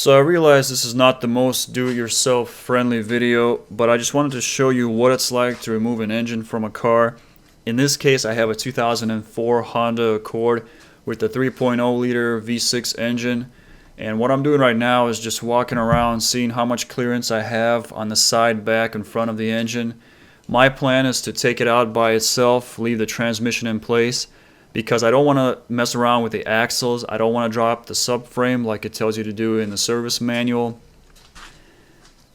So I realize this is not the most do-it-yourself friendly video, but I just wanted to show you what it's like to remove an engine from a car. In this case, I have a 2004 Honda Accord with a 3.0 liter V6 engine. And what I'm doing right now is just walking around seeing how much clearance I have on the side, back, and front of the engine. My plan is to take it out by itself, leave the transmission in place, because I don't want to mess around with the axles. I don't want to drop the subframe like it tells you to do in the service manual.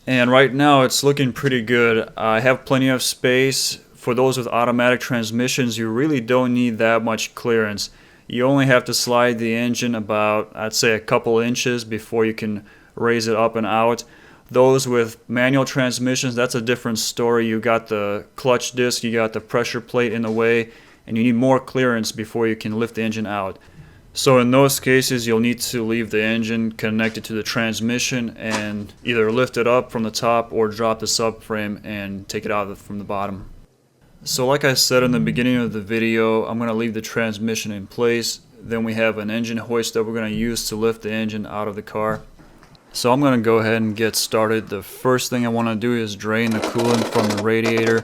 And right now it's looking pretty good. I have plenty of space. For those with automatic transmissions, you really don't need that much clearance. You only have to slide the engine about, I'd say, a couple inches before you can raise it up and out. Those with manual transmissions, that's a different story. You got the clutch disc, you got the pressure plate in the way, and you need more clearance before you can lift the engine out. So in those cases, you'll need to leave the engine connected to the transmission and either lift it up from the top or drop the subframe and take it out from the bottom. So like I said in the beginning of the video, I'm going to leave the transmission in place. Then we have an engine hoist that we're going to use to lift the engine out of the car. So I'm going to go ahead and get started. The first thing I want to do is drain the coolant from the radiator.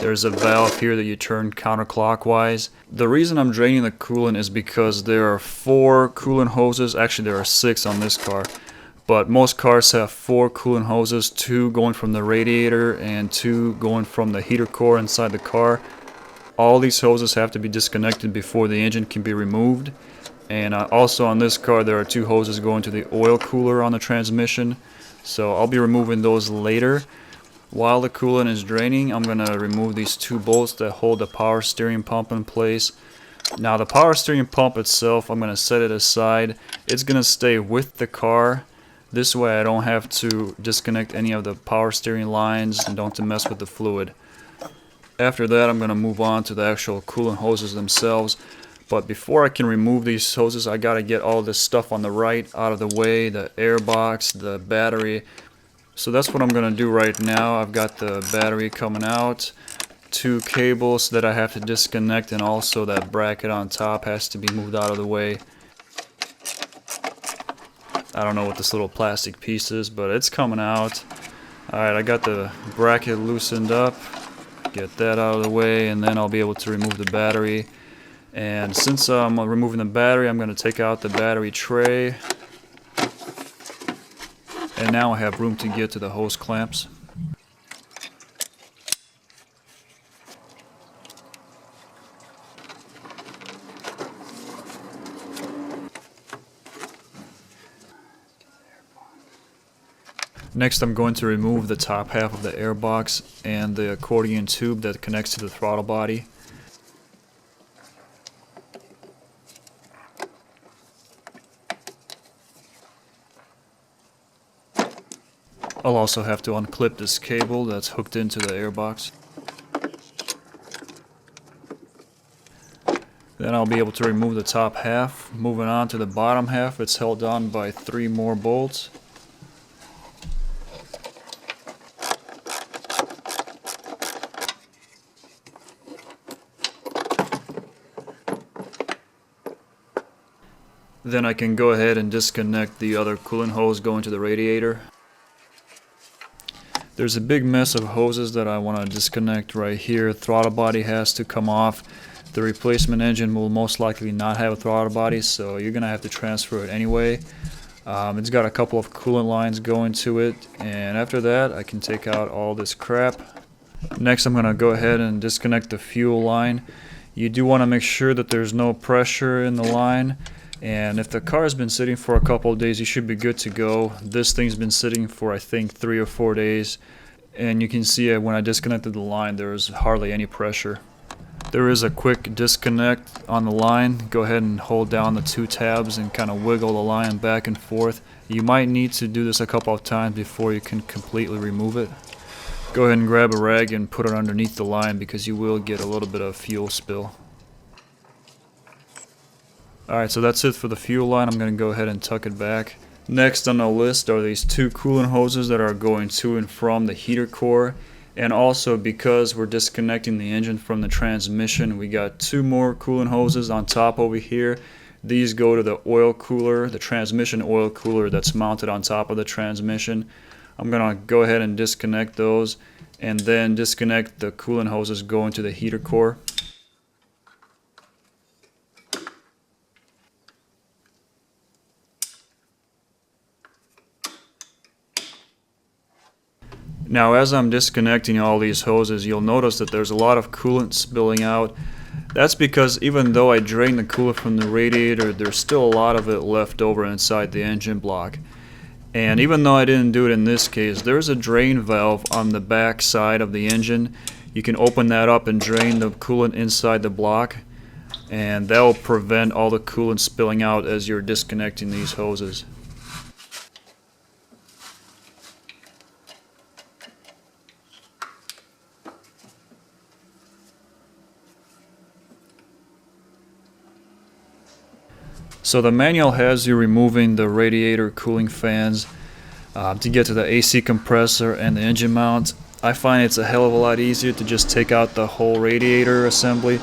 There's a valve here that you turn counterclockwise. The reason I'm draining the coolant is because there are 4 coolant hoses. Actually, there are 6 on this car. But most cars have 4 coolant hoses, 2 going from the radiator and 2 going from the heater core inside the car. All these hoses have to be disconnected before the engine can be removed. And also on this car there are 2 hoses going to the oil cooler on the transmission. So I'll be removing those later. While the coolant is draining, I'm going to remove these 2 bolts that hold the power steering pump in place. Now the power steering pump itself, I'm going to set it aside. It's going to stay with the car. This way I don't have to disconnect any of the power steering lines and don't have to mess with the fluid. After that, I'm going to move on to the actual coolant hoses themselves. But before I can remove these hoses, I got to get all this stuff on the right out of the way, the airbox, the battery. So that's what I'm going to do right now. I've got the battery coming out, 2 cables that I have to disconnect, and also that bracket on top has to be moved out of the way. I don't know what this little plastic piece is, but it's coming out. Alright, I got the bracket loosened up. Get that out of the way, and then I'll be able to remove the battery. And since I'm removing the battery, I'm going to take out the battery tray. And now I have room to get to the hose clamps. Next, I'm going to remove the top half of the airbox and the accordion tube that connects to the throttle body. I'll also have to unclip this cable that's hooked into the airbox. Then I'll be able to remove the top half. Moving on to the bottom half, it's held on by 3 more bolts. Then I can go ahead and disconnect the other coolant hose going to the radiator. There's a big mess of hoses that I want to disconnect right here. Throttle body has to come off. The replacement engine will most likely not have a throttle body, so you're going to have to transfer it anyway. It's got a couple of coolant lines going to it, and after that I can take out all this crap. Next I'm going to go ahead and disconnect the fuel line. You do want to make sure that there's no pressure in the line. And if the car has been sitting for a couple of days, you should be good to go. This thing's been sitting for I think 3 or 4 days. And you can see when I disconnected the line, there was hardly any pressure. There is a quick disconnect on the line. Go ahead and hold down the 2 tabs and kind of wiggle the line back and forth. You might need to do this a couple of times before you can completely remove it. Go ahead and grab a rag and put it underneath the line because you will get a little bit of fuel spill. Alright, so that's it for the fuel line. I'm going to go ahead and tuck it back. Next on the list are these 2 coolant hoses that are going to and from the heater core. And also, because we're disconnecting the engine from the transmission, we got 2 more coolant hoses on top over here. These go to the oil cooler, the transmission oil cooler that's mounted on top of the transmission. I'm going to go ahead and disconnect those and then disconnect the coolant hoses going to the heater core. Now as I'm disconnecting all these hoses, you'll notice that there's a lot of coolant spilling out. That's because even though I drained the coolant from the radiator, there's still a lot of it left over inside the engine block. And even though I didn't do it in this case, there's a drain valve on the back side of the engine. You can open that up and drain the coolant inside the block, and that will prevent all the coolant spilling out as you're disconnecting these hoses. So the manual has you removing the radiator cooling fans to get to the AC compressor and the engine mount. I find it's a hell of a lot easier to just take out the whole radiator assembly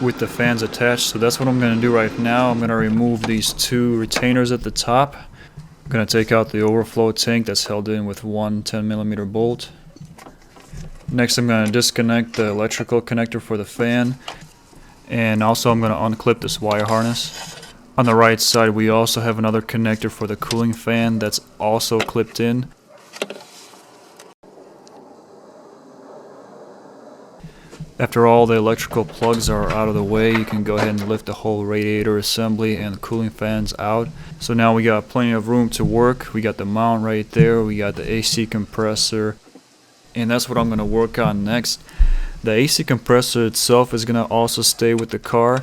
with the fans attached. So that's what I'm going to do right now. I'm going to remove these two retainers at the top. I'm going to take out the overflow tank that's held in with one 10mm bolt. Next I'm going to disconnect the electrical connector for the fan, and also I'm going to unclip this wire harness. On the right side we also have another connector for the cooling fan that's also clipped in. After all the electrical plugs are out of the way, you can go ahead and lift the whole radiator assembly and the cooling fans out. So now we got plenty of room to work. We got the mount right there, we got the AC compressor, and that's what I'm going to work on next. The AC compressor itself is going to also stay with the car.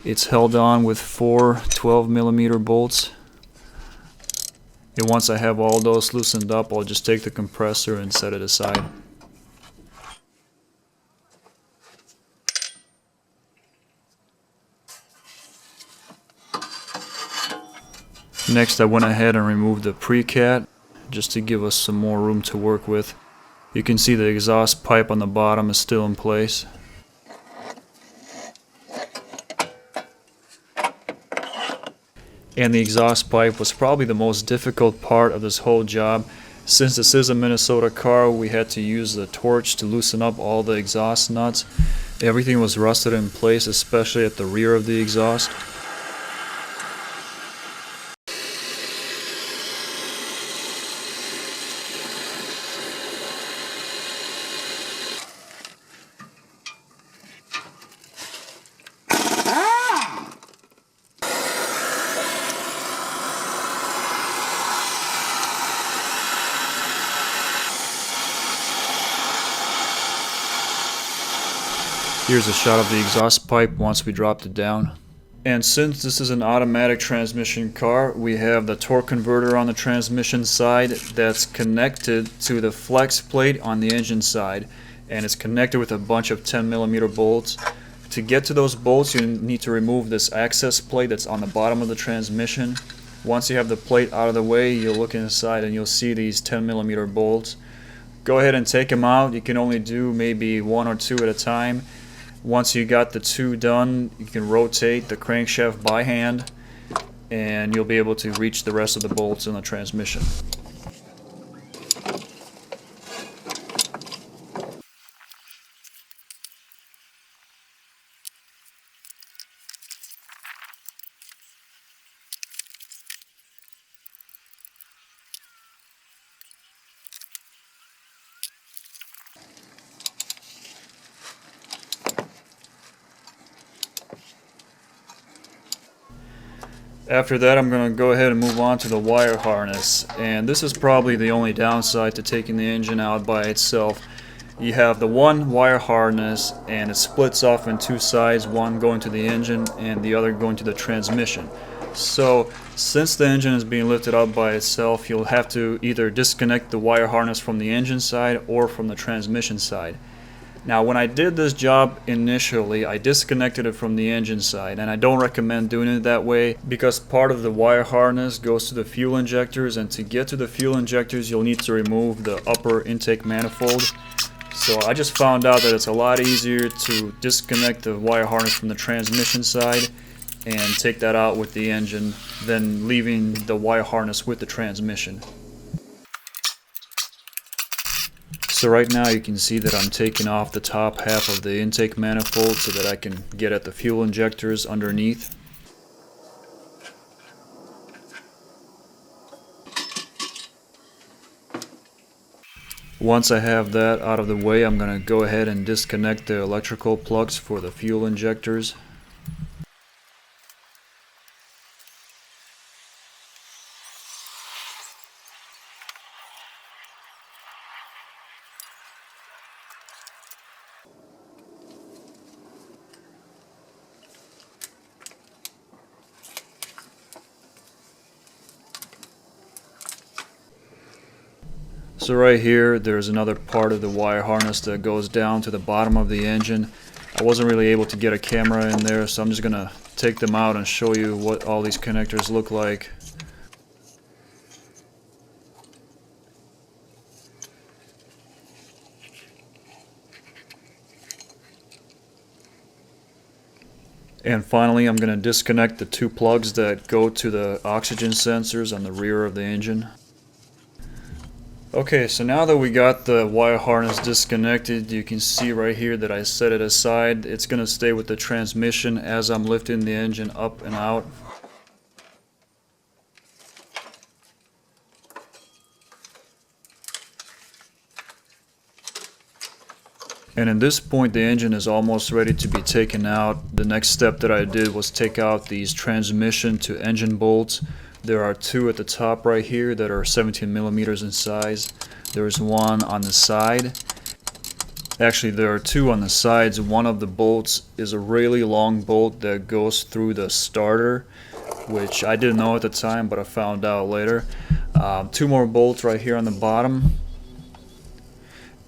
It's held on with four 12mm bolts. And once I have all those loosened up, I'll just take the compressor and set it aside. Next I went ahead and removed the pre-cat just to give us some more room to work with. You can see the exhaust pipe on the bottom is still in place. And the exhaust pipe was probably the most difficult part of this whole job. Since this is a Minnesota car, we had to use the torch to loosen up all the exhaust nuts. Everything was rusted in place, especially at the rear of the exhaust. Here's a shot of the exhaust pipe once we dropped it down. And since this is an automatic transmission car, we have the torque converter on the transmission side that's connected to the flex plate on the engine side, and it's connected with a bunch of 10mm bolts. To get to those bolts, you need to remove this access plate that's on the bottom of the transmission. Once you have the plate out of the way, you'll look inside and you'll see these 10mm bolts. Go ahead and take them out. You can only do maybe one or two at a time. Once you got the two done, you can rotate the crankshaft by hand and you'll be able to reach the rest of the bolts in the transmission. After that, I'm going to go ahead and move on to the wire harness, and this is probably the only downside to taking the engine out by itself. You have the one wire harness and it splits off in two sides, one going to the engine and the other going to the transmission. So since the engine is being lifted up by itself, you'll have to either disconnect the wire harness from the engine side or from the transmission side. Now when I did this job initially, I disconnected it from the engine side, and I don't recommend doing it that way because part of the wire harness goes to the fuel injectors, and to get to the fuel injectors you'll need to remove the upper intake manifold. So I just found out that it's a lot easier to disconnect the wire harness from the transmission side and take that out with the engine, then leaving the wire harness with the transmission. So right now you can see that I'm taking off the top half of the intake manifold so that I can get at the fuel injectors underneath. Once I have that out of the way, I'm going to go ahead and disconnect the electrical plugs for the fuel injectors. So right here, there's another part of the wire harness that goes down to the bottom of the engine. I wasn't really able to get a camera in there, so I'm just going to take them out and show you what all these connectors look like. And finally, I'm going to disconnect the two plugs that go to the oxygen sensors on the rear of the engine. Okay, so now that we got the wire harness disconnected, you can see right here that I set it aside. It's going to stay with the transmission as I'm lifting the engine up and out. And at this point the engine is almost ready to be taken out. The next step that I did was take out these transmission to engine bolts. There are two at the top right here that are 17 millimeters in size. There's one on the side. Actually, there are two on the sides. One of the bolts is a really long bolt that goes through the starter, which I didn't know at the time, but I found out later. Two more bolts right here on the bottom.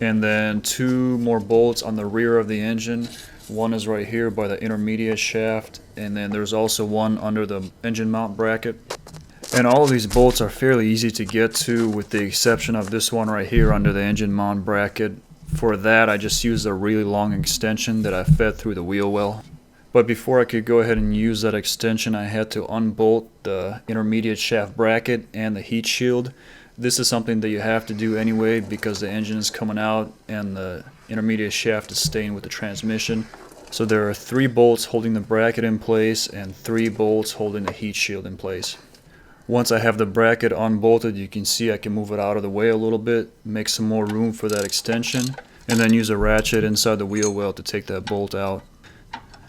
And then two more bolts on the rear of the engine. One is right here by the intermediate shaft, and then there's also one under the engine mount bracket. And all of these bolts are fairly easy to get to, with the exception of this one right here under the engine mount bracket. For that, I just used a really long extension that I fed through the wheel well. But before I could go ahead and use that extension, I had to unbolt the intermediate shaft bracket and the heat shield. This is something that you have to do anyway because the engine is coming out and the intermediate shaft is staying with the transmission. So there are 3 bolts holding the bracket in place and 3 bolts holding the heat shield in place. Once I have the bracket unbolted, you can see I can move it out of the way a little bit, make some more room for that extension, and then use a ratchet inside the wheel well to take that bolt out.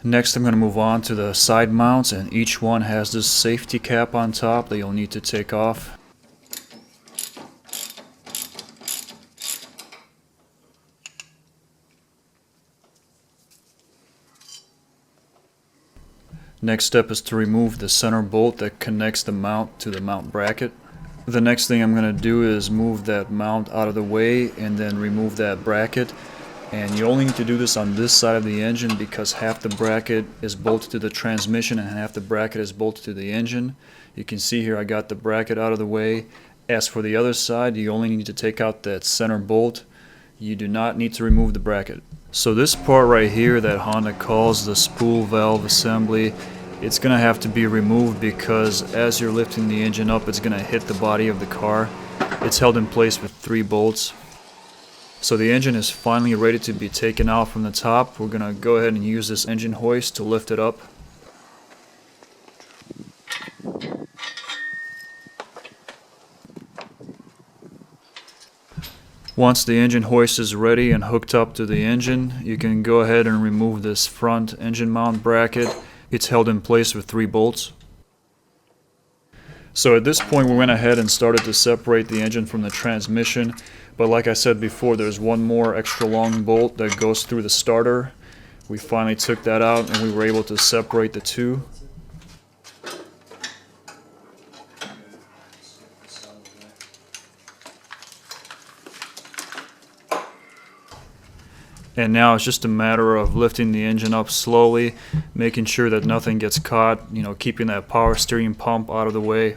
Next, I'm going to move on to the side mounts, and each one has this safety cap on top that you'll need to take off. Next step is to remove the center bolt that connects the mount to the mount bracket. The next thing I'm going to do is move that mount out of the way and then remove that bracket. And you only need to do this on this side of the engine because half the bracket is bolted to the transmission and half the bracket is bolted to the engine. You can see here I got the bracket out of the way. As for the other side, you only need to take out that center bolt. You do not need to remove the bracket. So this part right here that Honda calls the spool valve assembly, it's going to have to be removed because as you're lifting the engine up, it's going to hit the body of the car. It's held in place with 3 bolts. So the engine is finally ready to be taken out from the top. We're going to go ahead and use this engine hoist to lift it up. Once the engine hoist is ready and hooked up to the engine, you can go ahead and remove this front engine mount bracket. It's held in place with 3 bolts. So at this point we went ahead and started to separate the engine from the transmission, but like I said before, there's one more extra long bolt that goes through the starter. We finally took that out and we were able to separate the two. And now it's just a matter of lifting the engine up slowly, making sure that nothing gets caught, keeping that power steering pump out of the way.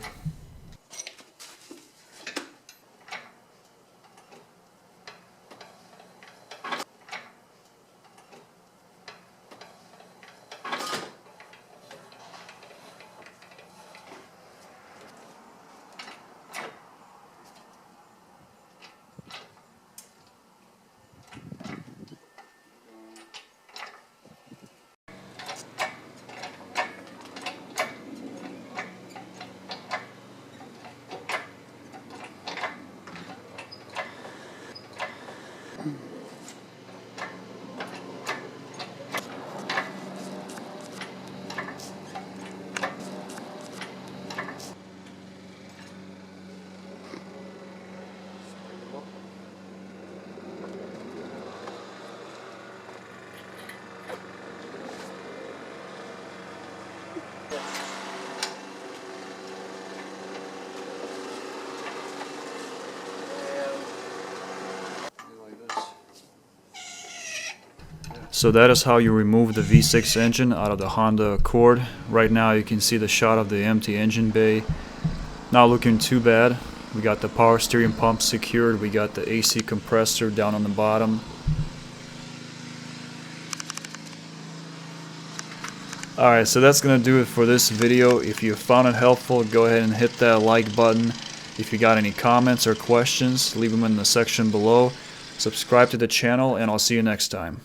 So that is how you remove the V6 engine out of the Honda Accord. Right now you can see the shot of the empty engine bay. Not looking too bad. We got the power steering pump secured. We got the AC compressor down on the bottom. Alright, so that's going to do it for this video. If you found it helpful, go ahead and hit that like button. If you got any comments or questions, leave them in the section below. Subscribe to the channel, and I'll see you next time.